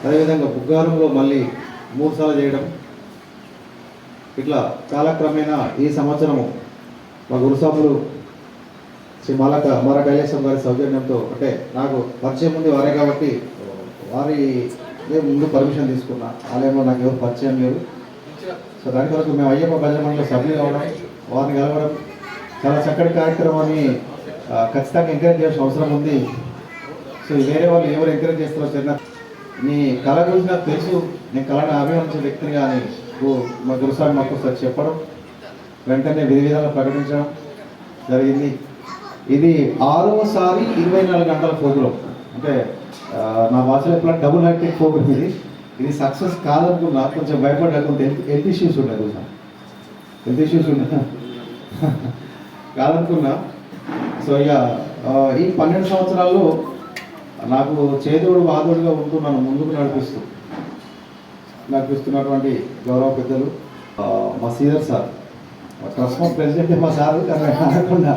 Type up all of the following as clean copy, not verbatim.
అదేవిధంగా బుగ్గారంలో మళ్ళీ 3 సార్లు చేయడం, ఇట్లా కాలక్రమేణా ఈ సంవత్సరము మా గురుసాములు శ్రీ మార కైలాసం గారి సౌజన్యంతో, అంటే నాకు పరిచయం ఉంది వారే కాబట్టి వారి ముందు పర్మిషన్ తీసుకున్నా. ఆలయంలో నాకు ఎవరు పరిచయం లేరు. సో దాని కొరకు మేము అయ్యప్ప భజన మండలిలో సభ్యులు కావడం, వారిని కలవడం, చాలా చక్కటి కార్యక్రమాన్ని ఖచ్చితంగా ఎంకరేజ్ చేయాల్సిన అవసరం ఉంది. సో వేరే వాళ్ళు ఎవరు ఎంకరేజ్ చేస్తారో చిన్న నీ కళ గురించి నాకు తెలుసు, నేను కళను అభిమానించే వ్యక్తిని కానీ మా గురుసారి మాకు ఒకసారి చెప్పడం, వెంటనే విధి విధాలు ప్రకటించడం జరిగింది. ఇది 6వ సారి 24 గంటల ప్రోగ్రాం. అంటే నా భాషలో ఎప్పుడు డబుల్ హ్యాక్టింగ్ ప్రోగ్రామ్ ఇది సక్సెస్ కాదనుకున్నా, కొంచెం భయపడ్డా, కొంచెం హెల్త్ ఇష్యూస్ ఉన్నాయి, కొంచెం హెల్త్ ఇష్యూస్ ఉన్నాయి కాదనుకున్నా. సో ఇక ఈ 12 సంవత్సరాల్లో నాకు చేదోడు వాదోడుగా ఉంటూ నన్ను ముందుకు నడిపిస్తున్నటువంటి గౌరవ పెద్దలు మా శ్రీధర్ సార్, ట్రస్ట్ ప్రెసిడెంట్ మా సార్, కానీ అనకుండా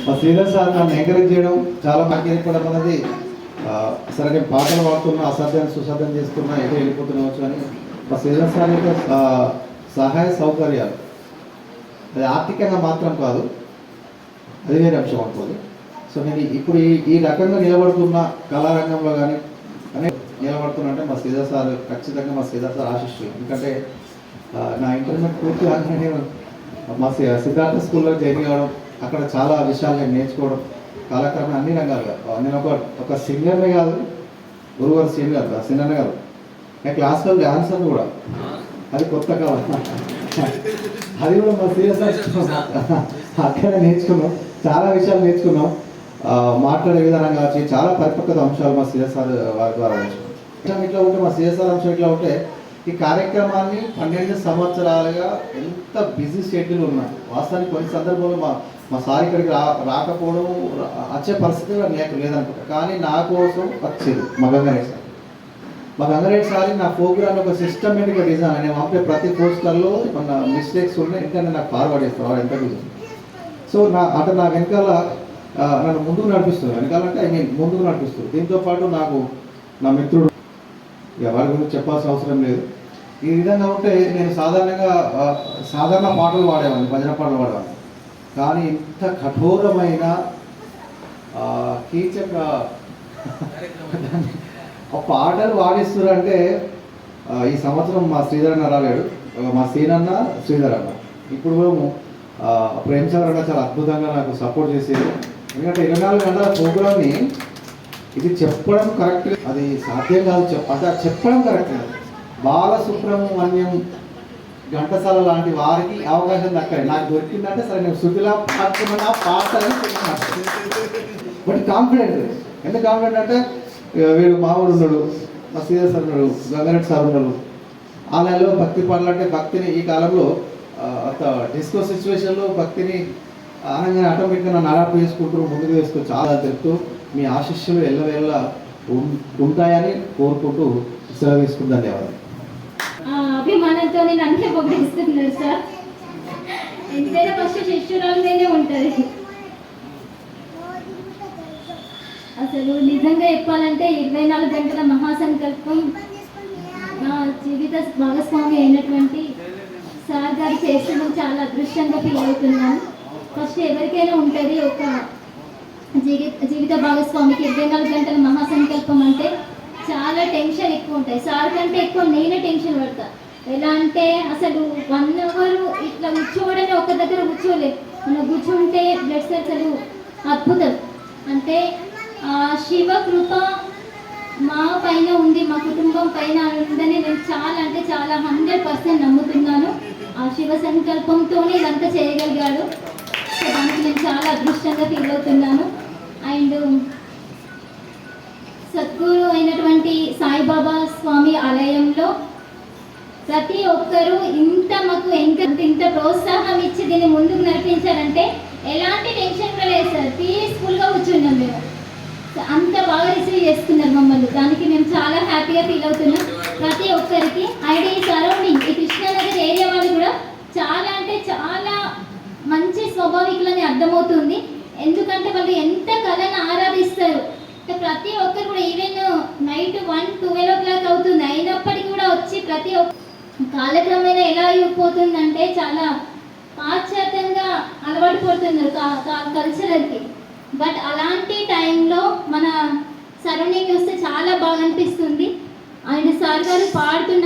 మా శ్రీధర్ సార్ నన్ను ఎంకరేజ్ చేయడం, చాలా బాగా ఏర్పడడం అనేది. సరే నేను పాటలు పాడుతున్నా, అసాధ్యాన్ని సుసాధ్యం చేస్తున్నా, ఎటు వెళ్ళిపోతున్నావచ్చు అని మా శ్రీధర్ సార్ యొక్క సహాయ సౌకర్యాలు, అది ఆర్థికంగా మాత్రం కాదు, అది వేరే అంశం అనుకోదు. సో నేను ఇప్పుడు ఈ రకంగా నిలబడుతున్న కళారంగంలో కానీ నిలబడుతున్నా అంటే మా శ్రీధర్ సార్, ఖచ్చితంగా మా శ్రీధర్ సార్ ఆశిస్తూ. ఎందుకంటే నా ఇంటర్మీడియట్ పూర్తి కాగానే మా సిద్ధార్థ స్కూల్లో జాయిన్ కావడం, అక్కడ చాలా విషయాలు నేను నేర్చుకోవడం, కాలక్రమేణా అన్ని రంగాలుగా నేను ఒక సింగర్నే కాదు, గురుగారు సింగర్నే కాదు, నేను క్లాసికల్ డాన్సర్ కూడా, అది కొత్త కావాలి, అది కూడా మా శ్రీధర్ అక్కడే నేర్చుకున్నాం, చాలా విషయాలు నేర్చుకున్నాం. మాట్లాడే విధానం కావచ్చు, చాలా పరిపక్వత అంశాలు మా శ్రీధర్ సార్ వారి ద్వారా నేర్చుకున్నాం. ఇట్లా ఉంటే మా శ్రీధర్ సార్ అంశం ఇట్లా ఉంటే ఈ కార్యక్రమాన్ని 12 సంవత్సరాలుగా ఎంత బిజీ షెడ్యూల్ ఉన్నా, వాస్తవానికి కొన్ని సందర్భంలో మా సార్ ఇక్కడికి రాకపోవడం వచ్చే పరిస్థితి లేదనుకుంటా, కానీ నా కోసం వచ్చేది మా గంగారెడ్డి సార్. మా గంగారెడ్డి సార్ నా ప్రోగ్రామ్ ఒక సిస్టమేటిక్గా డిజైన్, నేను పంపే ప్రతి పోస్టర్లో మన మిస్టేక్స్ ఉన్నాయి, ఎందుకంటే నాకు ఫార్వర్డ్ చేస్తాను ఎంత డిజైన్. సో నా వెనకాల నన్ను ముందుకు నడిపిస్తుంది, వెనకాలంటే ముందుకు నడిపిస్తుంది. దీంతోపాటు నాకు నా మిత్రుడు, వారి గురించి చెప్పాల్సిన అవసరం లేదు. ఈ విధంగా ఉంటే నేను సాధారణ పాటలు పాడేవాడిని, భజన పాటలు పాడేవాడిని, కానీ ఇంత కఠోరమైన కీచక పాటలు పాడిస్తున్నారంటే ఈ సంవత్సరం మా శ్రీధర్ అన్న రాలేడు, మా సీనన్న శ్రీధర్ అన్న, ఇప్పుడు మేము ప్రేమసాగర్ అన్న చాలా అద్భుతంగా నాకు సపోర్ట్ చేసేది. ఎందుకంటే 24 గంటల ప్రోగ్రామ్ని ఇది చెప్పడం కరెక్ట్, అది సాధ్యం కాదు, అంటే చెప్పడం కరెక్ట్ కాదు. బాలసుబ్రహ్మణ్యం, ఘంటసాల లాంటి వారికి అవకాశం దక్కాలి, నాకు దొరికిందంటే సరే నేను శృతిలా పాడుతున్నా పాడతానని బట్ కాన్ఫిడెంట్. ఎందుకు కాన్ఫిడెంట్ అంటే వీడు మామూలు ఉన్నాడు, మా శ్రీధర్ సార్ ఉన్నాడు, గంగారెడ్డి సార్ ఉన్నాడు, ఆలయాల్లో భక్తి పాడాలంటే భక్తిని ఈ కాలంలో అంత డిస్కో సిచ్యువేషన్లో భక్తిని అనగానే ఆటోమేటిక్గా నన్ను అడాప్ట్ చేసుకుంటూ ముందుకు వేసుకో చాలా తెలుపుతూ మీ ఆశీస్సులు ఎల్లవేళ ఉంటాయని కోరుకుంటూ సెలవు తీసుకుంటూ ధన్యవాదాలు. అభిమానంతో నేను అన్నీ పొగిడిస్తున్నాను సార్, ఎంతైనా ఫస్ట్ శిష్యురాలుగానే ఉంటుంది. అసలు నిజంగా చెప్పాలంటే 24 గంటల మహాసంకల్పం నా జీవిత భాగస్వామి అయినటువంటి సార్ గారు చేసిన చాలా అదృష్టంగా ఫీల్ అవుతున్నాను. ఫస్ట్ ఎవరికైనా ఉంటుంది ఒక జీవిత భాగస్వామికి 24 గంటల మహాసంకల్పం అంటే చాలా టెన్షన్ ఎక్కువ ఉంటాయి. సార్ కంటే ఎక్కువ నేనే టెన్షన్ పడతా. ఎలా అంటే అసలు 1 అవర్ ఇట్లా కూర్చోవడమే, ఒక దగ్గర కూర్చోలేదు, మనం కూర్చుంటే బ్లడ్ సెల్స్ అసలు అద్భుతం. అంటే శివ కృప మా పైన ఉంది, మా కుటుంబం పైన ఉందని నేను చాలా అంటే చాలా 100% నమ్ముతున్నాను. ఆ శివ సంకల్పంతోనే ఇదంతా చేయగలిగాడు. దానికి నేను చాలా అదృష్టంగా ఫీల్ అవుతున్నాను. అండ్ సద్గురు అయినటువంటి సాయిబాబా స్వామి ఆలయంలో ప్రతి ఒక్కరూ మాకు ఇంత ప్రోత్సాహం ఇచ్చి దీన్ని ముందుకు నడిపించారంటే ఎలాంటి టెన్షన్ కూడా లేదు సార్, పీస్ఫుల్గా కూర్చున్నాం మేము. అంత బాగా రిసీవ్ చేసుకున్నారు మమ్మల్ని, దానికి మేము చాలా హ్యాపీగా ఫీల్ అవుతున్నాం ప్రతి ఒక్కరికి. అండ్ ఈ సరౌండింగ్ ఈ కృష్ణానగర్ ఏరియా వాళ్ళు కూడా చాలా అంటే చాలా మంచి స్వభావికులని అర్థమవుతుంది. ఎందుకంటే వాళ్ళు ఎంత కళను ఆరాధిస్తారు. ప్రతి ఒక్కరు కూడా ఈవెన్ నైట్ 1-12 ప్రతి ఒక్క కాలక్రమేణా ఎలా అయిపోతుందంటే చాలా పాశ్చాత్యంగా అలవాటు పడుతున్నారు కల్చరల్కి. బట్ అలాంటి టైంలో మన సరౌండింగ్ చూస్తే చాలా బాగా అనిపిస్తుంది. అండ్ సార్ గారు పాడుతున్న